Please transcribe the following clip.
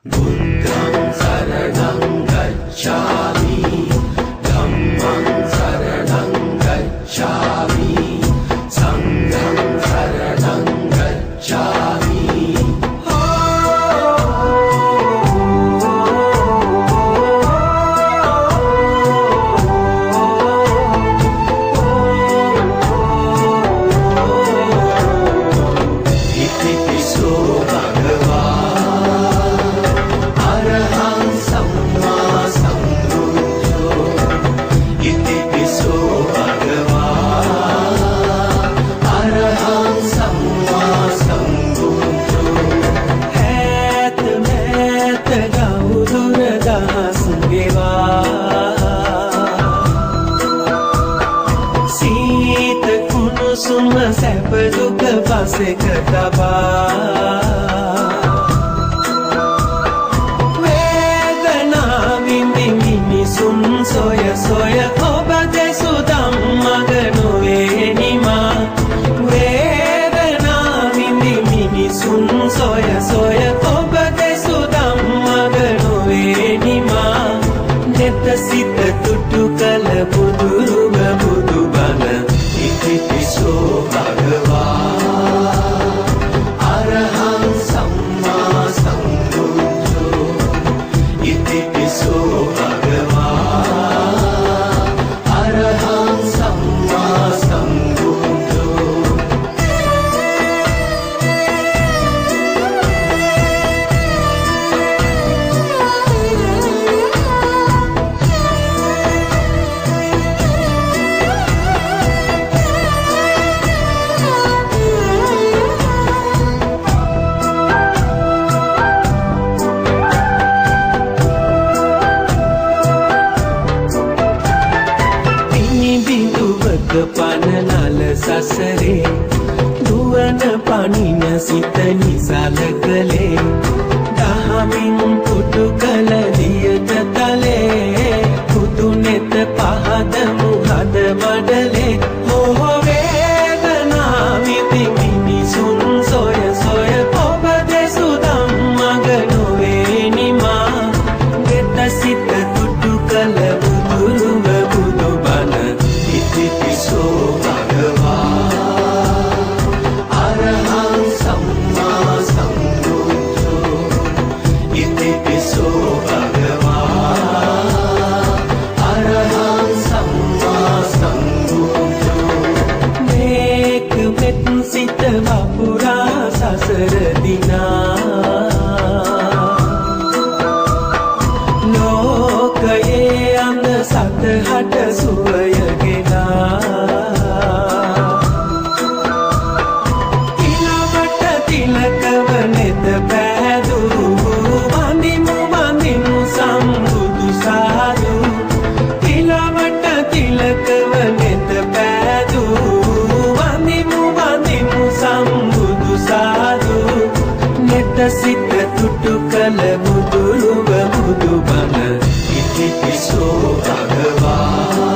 බුද්ධං සරණං ගච්ඡාමි ධම්මං සරණං ගච්ඡාමි සංඝං සරණං ගච්ඡාමි සැප දුක පසෙක තබා වේදනා විඳි මිනිසුන් සොය සොය ඔබ දෙසු ධම්මග නොවේ නිමා වේදනා විඳි මිනිසුන් සොය සොය ඔබ දෙසු ධම්මග නොවේ නිමා නෙත සිත තුටු කළ බුදුරුව බුදුබණ ඉතිපිසෝ භගවා අරහං සම්මා සම්බුද්ධෝ ඉතිපිසෝ භගවා අරහං සම්මා සම්බුද්ධෝ පනනල සසරේ දුවන පනින සිත නිසල කළේ දහමින් පුටු කළ දියට තලේ පුතු නෙත පහද මුහද මඩලේ මොහ වේදනා විඳි මිනිසුන් සොය සොය ඔබ දෙසු ධම්මග නොවේ නිමා ගෙත සිත තුටු කළ බුදුරුව බුදුබණ ඉතිපිසෝ භගවා අරහං සම්මා සම්බුද්ධෝ ඉතිපිසෝ භගවා අරහං සම්මා සම්බුද්ධෝ මේක මෙත් සිත වපුරා සසර දිනා ලෝකයේ අන්ද සතහට සුවය සිත තුටු කළ බුදුරුව බුදුබණ ඉතිපිසෝ භගවා